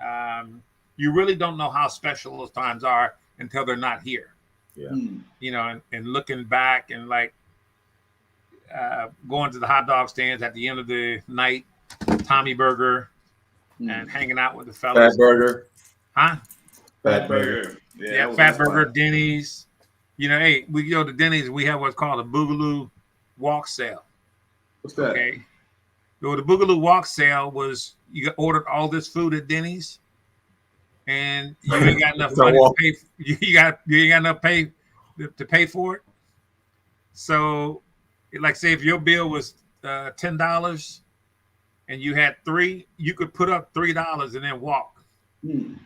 C: You really don't know how special those times are until they're not here.
B: Yeah.
C: And looking back and like going to the hot dog stands at the end of the night, Tommy Burger, and hanging out with the fellas.
B: Fat Burger.
C: Huh?
B: Fat Burger.
C: Yeah, Fat Burger, fun. Denny's. Hey, we go to Denny's, we have what's called a Boogaloo walk sale.
A: What's that?
C: Okay. So the Boogaloo walk sale was you ordered all this food at Denny's, and you ain't got enough money to pay. You ain't got enough pay to pay for it. So, like, say if your bill was $10 and you had 3, you could put up $3 and then walk. Then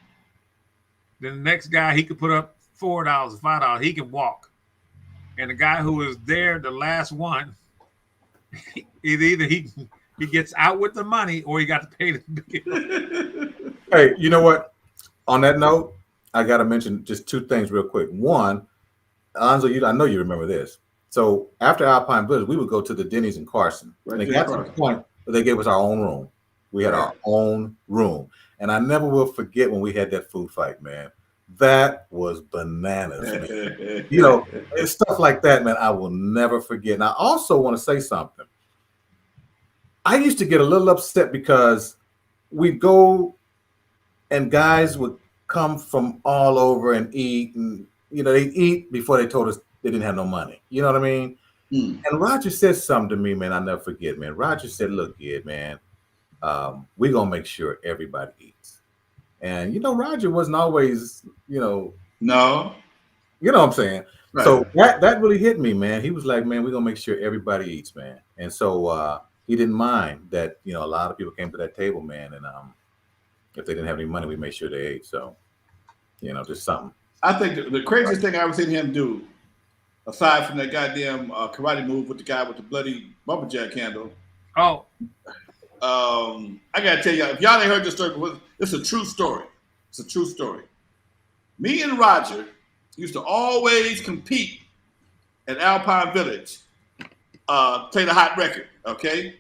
C: the next guy, he could put up $4, $5. He can walk, and the guy who was there, the last one, either he gets out with the money or he got to pay the bill.
B: Hey, you know what? On that note, I got to mention just 2 things real quick. One, Lonzo, I know you remember this. So after Alpine Blizzard, we would go to the Denny's in Carson.
A: Right,
B: and it got to the point where they gave us our own room. We had our own room. And I never will forget when we had that food fight, man. That was bananas, man. It's stuff like that, man, I will never forget. And I also want to say something. I used to get a little upset because we'd go and guys would come from all over and eat, and they'd eat before they told us they didn't have no money. You know what I mean? And Roger said something to me, man, I'll never forget, man. Roger said, look, kid, man, we're going to make sure everybody eats. And, Roger wasn't always,
A: No.
B: You know what I'm saying? Right. So that really hit me, man. He was like, man, we're going to make sure everybody eats, man. And so he didn't mind that, a lot of people came to that table, man. And if they didn't have any money, we made sure they ate. So, just something.
A: I think the craziest thing I ever seen him do, aside from that goddamn karate move with the guy with the bloody bumper jack handle.
C: Oh.
A: I got to tell y'all, if y'all ain't heard this story, it's a true story. It's a true story. Me and Roger used to always compete at Alpine Village, play the hot record, okay?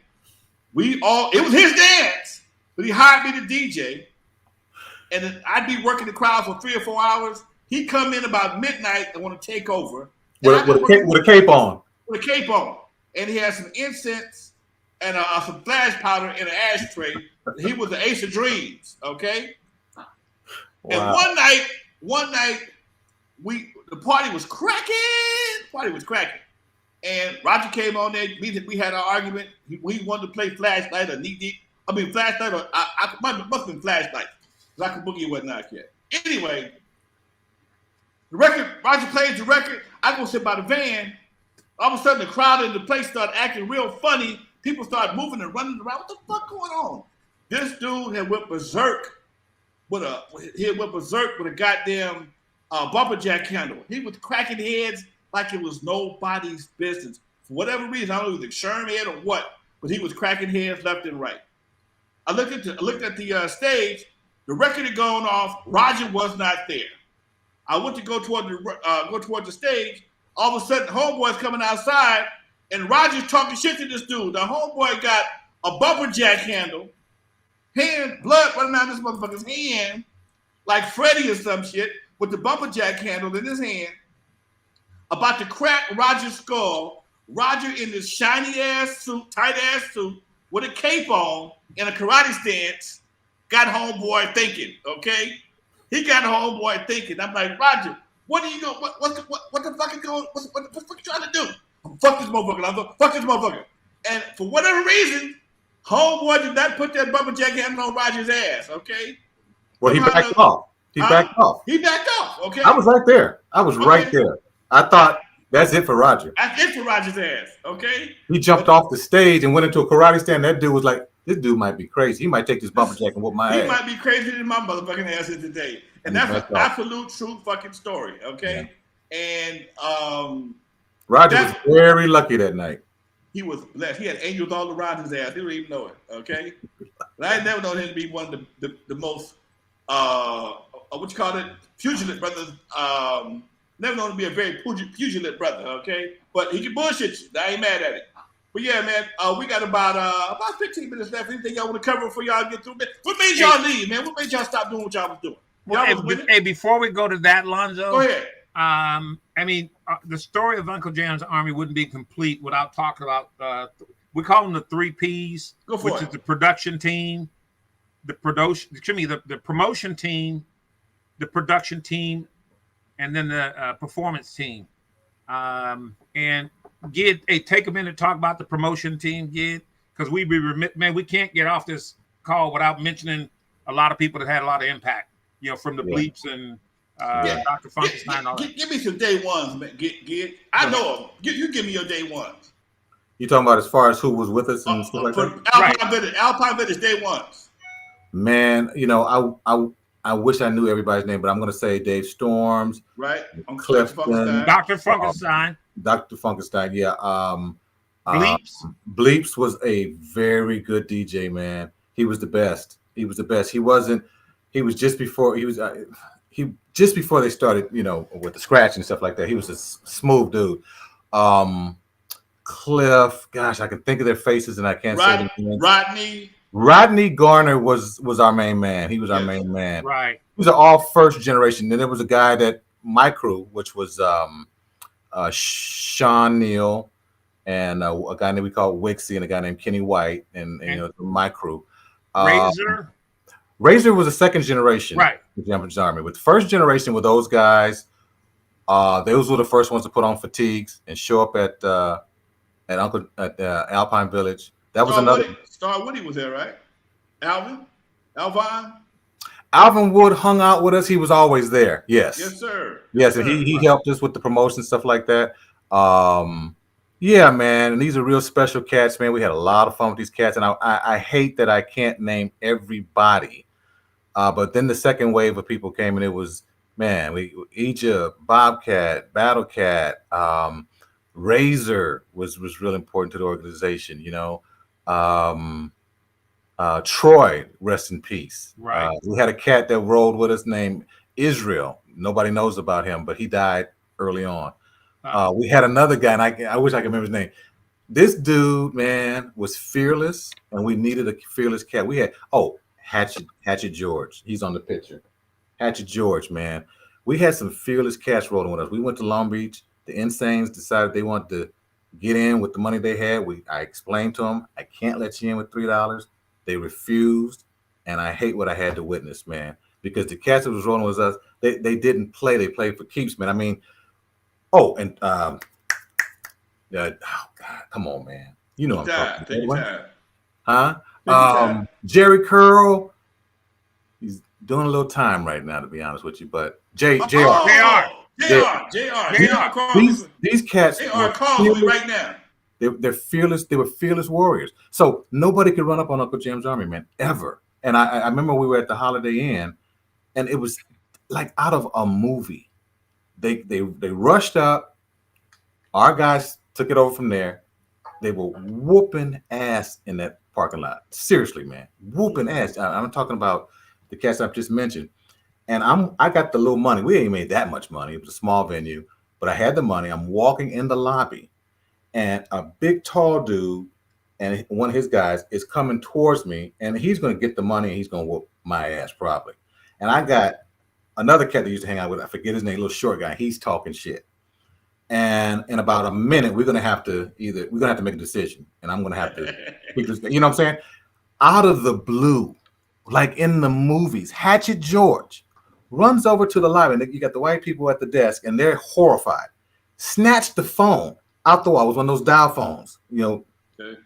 A: It was his dance, but he hired me to DJ, and then I'd be working the crowd for 3 or 4 hours. He'd come in about midnight and want to take over.
B: With a cape on.
A: With a cape on. And he had some incense and some flash powder in an ashtray. He was the Ace of Dreams, okay? Wow. And one night, the party was cracking. And Roger came on there. We had our argument. He wanted to play Flashlight or Knee Deep. Flashlight or I must have been Flashlight. Because I could boogie wasn't out yet. Anyway, the record, Roger plays the record. I go sit by the van. All of a sudden, the crowd in the place started acting real funny. People started moving and running around. What the fuck going on? This dude had went berserk with a goddamn bumper jack handle. He was cracking heads like it was nobody's business. For whatever reason, I don't know if it was a Sherm head or what, but he was cracking heads left and right. I looked at the stage. The record had gone off. Roger was not there. I went to go toward the stage. All of a sudden, homeboy's coming outside, and Roger's talking shit to this dude. The homeboy got a bumper jack handle hand, blood running down this motherfucker's hand, like Freddy or some shit, with the bumper jack handle in his hand, about to crack Roger's skull. Roger in this shiny ass suit, tight ass suit, with a cape on in a karate stance, got homeboy thinking. Okay, he got homeboy thinking. I'm like, Roger, what are you going? What the fuck is going? What the fuck you trying to do? Fuck this motherfucker, Lonzo. Fuck this motherfucker. And for whatever reason, homeboy did not put that bumper jack handle on Roger's ass. Okay.
B: Well, he backed off. He backed off.
A: He backed off. Okay.
B: I was right there. I was right there. I thought that's it for Roger.
A: That's it for Roger's ass. Okay.
B: He jumped off the stage and went into a karate stand. That dude was like, "This dude might be crazy. He might take this bumper jack and whoop my ass.
A: He might be crazier than my motherfucking ass is today." And that's an absolute true fucking story. Okay. Yeah. And
B: Roger was very lucky that night.
A: He was blessed. He had angels all around his ass. He didn't even know it. Okay. But I never known him to be one of the most what you call it, pugilant brothers. Never known to be a very pugilant brother. Okay. But he can bullshit you. I ain't mad at it. But yeah, man, we got about 15 minutes left. Anything y'all want to cover before y'all get through? What made y'all leave, man? What made y'all stop doing what y'all was doing?
C: Well, hey, before we go to that, Lonzo,
A: go ahead.
C: I mean, the story of Uncle Jammz Army wouldn't be complete without talking about we call them the 3 Ps, which is the production team, the promotion team, the production team, and then the performance team. And take a minute to talk about the promotion team, because we can't get off this call without mentioning a lot of people that had a lot of impact. You know, from the Bleeps and Dr. Funkenstein. All that.
A: Give me some day ones, man. I know them. You give me your day ones.
B: You talking about as far as who was with us and stuff like that?
A: Alpine Village day ones.
B: Man, you know, I wish I knew everybody's name, but I'm going to say Dave Storms,
A: right?
B: Clifton,
C: Dr. Funkenstein.
B: Dr. Funkenstein, yeah.
C: Bleeps.
B: Bleeps was a very good DJ, man. He was the best. He was the best. He was just before they started, you know, with the scratch and stuff like that. He was a smooth dude. Cliff, gosh, I can think of their faces and I can't say them. Rodney Garner was our main man. He was our main man.
C: Right.
B: He was an all first generation. Then there was a guy that my crew, which was Sean Neal and a guy that we call Wixie and a guy named Kenny White and you know, my crew. Razor was a second generation,
C: right?
B: The Jammz Army. With the first generation, with those guys, those were the first ones to put on fatigues and show up at Alpine Village. That was another.
A: Star Woody was there, right?
B: Alvin Wood hung out with us. He was always there. Yes.
A: Yes, sir.
B: Yes, and he helped us with the promotion stuff like that. Yeah, man, and these are real special cats, man. We had a lot of fun with these cats, and I hate that I can't name everybody. But then the second wave of people came, and it was, man, Egypt, Bobcat, Battle Cat, Razor was real important to the organization, you know. Troy, rest in peace.
C: Right.
B: We had a cat that rolled with us named Israel. Nobody knows about him, but he died early on. We had another guy, and I wish I could remember his name. This dude, man, was fearless, and we needed a fearless cat. We had Hatchet George. He's on the picture. Hatchet George, man. We had some fearless cats rolling with us. We went to Long Beach. The Insanes decided they wanted to get in with the money they had. I explained to them, I can't let you in with $3. They refused, and I hate what I had to witness, man. Because the cats that was rolling with us, they didn't play. They played for keeps, man. I mean, oh God, come on, man. You know I'm talking about. Huh? Jerry Curl, he's doing a little time right now, to be honest with you. But JR. These cats
A: are calling me right now.
B: They're fearless. They were fearless warriors. So nobody could run up on Uncle Jammz Army, man, ever. And I remember we were at the Holiday Inn, and it was like out of a movie. They rushed up. Our guys took it over from there. They were whooping ass in that parking lot. Seriously, man, whooping ass. I'm talking about the cats I've just mentioned. And I got the little money. We ain't made that much money. It was a small venue, but I had the money. I'm walking in the lobby, and a big, tall dude and one of his guys is coming towards me, and he's going to get the money, and he's going to whoop my ass probably. And I got another cat that used to hang out with, I forget his name, little short guy. He's talking shit. And in about a minute, we're going to have to make a decision, and I'm going to have to, you know what I'm saying? Out of the blue, like in the movies, Hatchet George runs over to the lobby, and you got the white people at the desk, and they're horrified. Snatched the phone out the wall. It was one of those dial phones, you know.
A: Okay.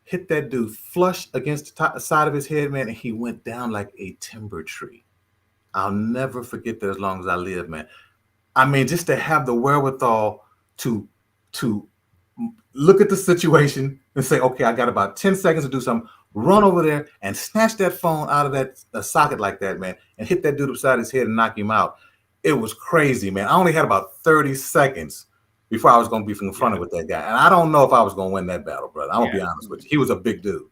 B: Hit that dude flush against the side of his head, man, and he went down like a timber tree. I'll never forget that as long as I live, man. I mean, just to have the wherewithal to look at the situation and say, okay, I got about 10 seconds to do something, run over there and snatch that phone out of that socket like that, man, and hit that dude upside his head and knock him out. It was crazy, man. I only had about 30 seconds before I was going to be confronted with that guy. And I don't know if I was going to win that battle, brother. I'm going to be honest with you. He was a big dude.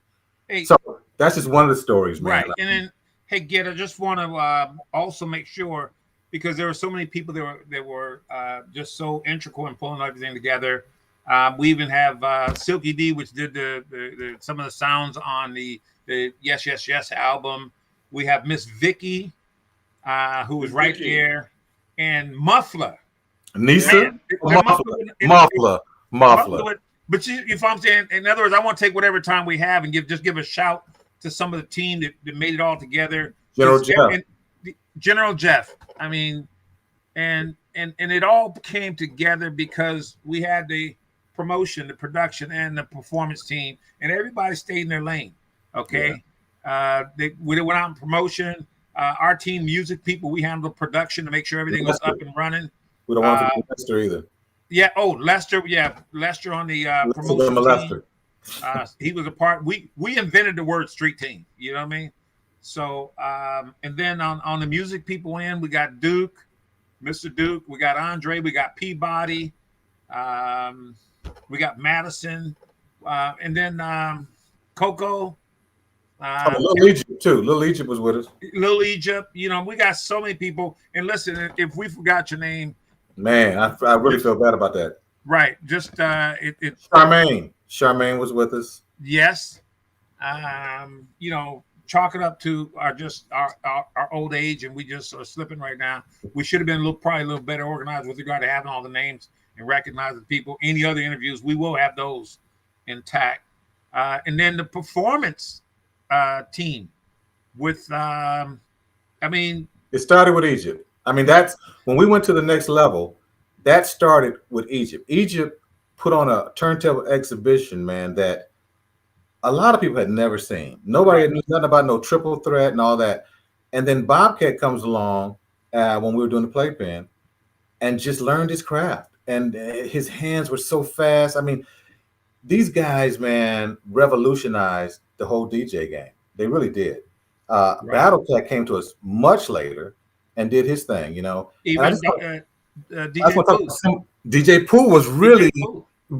C: Hey,
B: so that's just one of the stories, man.
C: Right. And then, hey, Gid, I just want to also make sure, because there were so many people that were just so integral in pulling everything together. We even have Silky D, which did the some of the sounds on the Yes, Yes, Yes album. We have Miss Vicky, who was right there, and Muffler.
B: Nisa? Muffler.
C: But if I'm saying, in other words, I want to take whatever time we have and give a shout to some of the team that made it all together. General Jeff. I mean, and it all came together because we had the promotion, the production, and the performance team, and everybody stayed in their lane. Okay. Yeah. We went out in promotion. Our team, music people, we handled production to make sure everything was up and running.
B: We don't want to forget Lester either.
C: Yeah. Oh, Lester. Yeah, Lester on the promotion team. He was a part. We invented the word street team. You know what I mean? So, and then on the music people end, we got Duke, Mr. Duke. We got Andre. We got Peabody. We got Madison, and then Coco.
B: Little Egypt too. Little Egypt was with us.
C: Little Egypt. You know, we got so many people. And listen, if we forgot your name,
B: man, I really feel bad about that.
C: Right. Just
B: Charmaine was with us.
C: Yes. You know, chalk it up to our old age, and we just are slipping right now. We should have been probably a little better organized with regard to having all the names and recognizing people. Any other interviews, we will have those intact. And then the performance team with I mean,
B: it started with Egypt. I mean, that's when we went to the next level. That started with Egypt. Egypt put on a turntable exhibition, man, that a lot of people had never seen. Nobody knew nothing about no triple threat and all that. And then Bobcat comes along when we were doing the playpen and just learned his craft. And his hands were so fast. I mean, these guys, man, revolutionized the whole DJ game. They really did. Battlecat came to us much later and did his thing, you know.
C: Even
B: DJ Pooh was really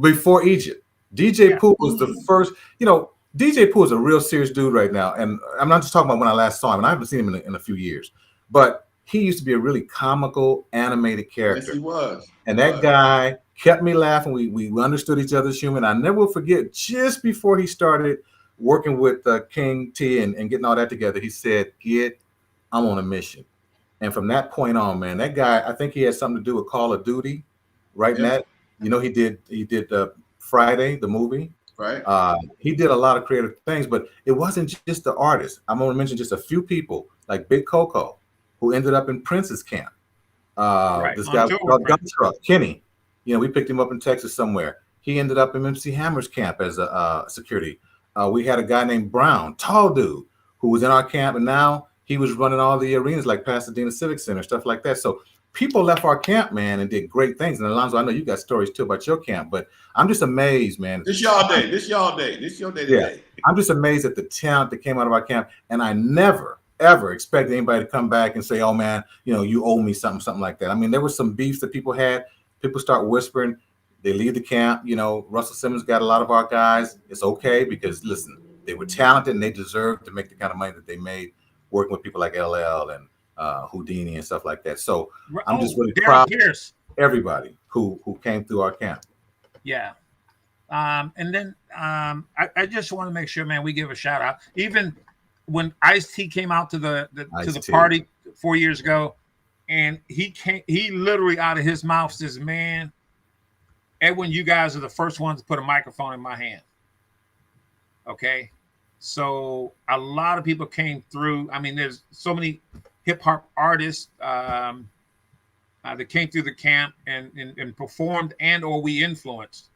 B: before Egypt. DJ Pooh was the first, you know, DJ Pooh is a real serious dude right now. And I'm not just talking about when I last saw him, and I haven't seen him in a few years. But he used to be a really comical, animated character.
A: Yes, he was.
B: And that guy kept me laughing. We understood each other's humor. And I never will forget, just before he started working with King T and getting all that together, he said, I'm on a mission. And from that point on, man, that guy, I think he had something to do with Call of Duty, right? Yeah. That, you know, he did Friday, the movie.
A: Right.
B: He did a lot of creative things, but it wasn't just the artists. I'm going to mention just a few people, like Big Coco, who ended up in Prince's camp. This guy called Guntruck, Kenny. You know, we picked him up in Texas somewhere. He ended up in MC Hammer's camp as a security. We had a guy named Brown, tall dude, who was in our camp, and now he was running all the arenas like Pasadena Civic Center, stuff like that. So people left our camp, man, and did great things. And Lonzo, I know you got stories too about your camp, but I'm just amazed, man.
A: This y'all day. This your day today.
B: I'm just amazed at the talent that came out of our camp. And I never, ever expected anybody to come back and say, oh, man, you know, you owe me something like that. I mean, there were some beefs that people had. People start whispering. They leave the camp. You know, Russell Simmons got a lot of our guys. It's okay because, listen, they were talented and they deserved to make the kind of money that they made working with people like LL and Houdini and stuff like that. So I'm just really proud of everybody who came through our camp.
C: Yeah. And then I just want to make sure, man, we give a shout out. Even when Ice-T came out to the party 4 years ago, and he literally out of his mouth says, "Man, Edwin, you guys are the first ones to put a microphone in my hand." Okay, so a lot of people came through. I mean, there's so many hip hop artists that came through the camp and performed or we influenced,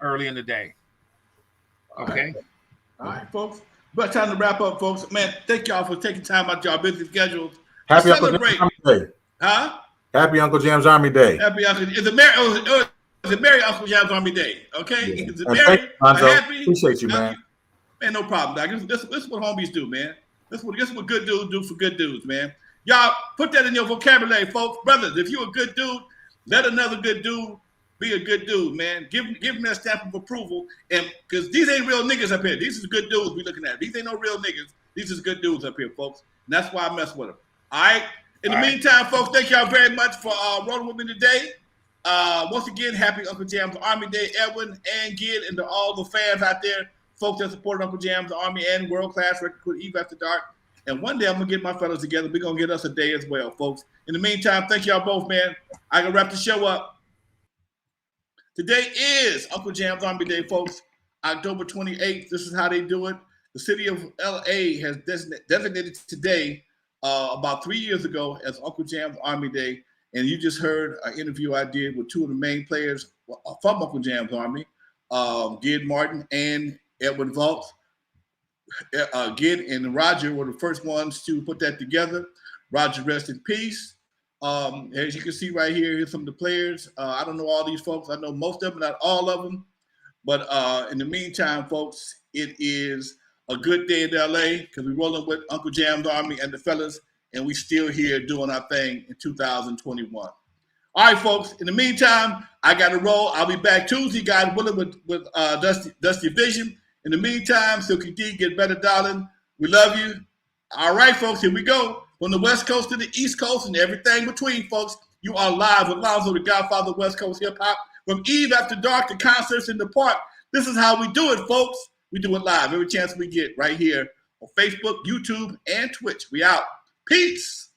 C: early in the day. Okay.
A: All right, folks. But time to wrap up, folks. Man, thank y'all for taking time out your busy schedules.
B: Happy Uncle Jammz Army Day.
A: Huh?
B: Happy Uncle Jammz Army Day.
A: Happy Uncle. Is it Merry Uncle Jammz Army Day? Okay.
B: Yeah.
A: Is it Merry? Happy?
B: Appreciate you, man.
A: Man, no problem, Doc. This is what homies do, man. This is what good dudes do for good dudes, man. Y'all put that in your vocabulary, folks. Brothers, if you're a good dude, let another good dude be a good dude, man. Give them that stamp of approval. And because these ain't real niggas up here. These is good dudes we looking at. These ain't no real niggas. These is good dudes up here, folks. And that's why I mess with them. All right. In the meantime, folks, thank y'all very much for rolling with me today. Once again, happy Uncle Jammz Army Day, Edwin and Gid, and to all the fans out there, folks that supported Uncle Jammz Army and World Class Record with Eve After Dark. And one day I'm going to get my fellas together. We're going to get us a day as well, folks. In the meantime, thank y'all both, man. I can wrap the show up. Today is Uncle Jammz Army Day, folks. October 28th. This is how they do it. The city of L.A. has designated today about 3 years ago as Uncle Jammz Army Day. And you just heard an interview I did with two of the main players from Uncle Jammz Army, Gid Martin and Edwin Vaultz. Gid and Roger were the first ones to put that together. Roger, rest in peace. As you can see right here, here's some of the players. I don't know all these folks. I know most of them, not all of them. But in the meantime, folks, it is a good day in LA because we're rolling with Uncle Jammz Army and the fellas, and we still here doing our thing in 2021. All right, folks. In the meantime, I got to roll. I'll be back Tuesday, God willing, with Dusty Vision. In the meantime, Silky D, get better, darling. We love you. All right, folks, here we go. From the West Coast to the East Coast and everything between, folks, you are live with Lonzo, the Godfather of West Coast hip hop. From Eve After Dark to concerts in the park. This is how we do it, folks. We do it live every chance we get right here on Facebook, YouTube, and Twitch. We out. Peace.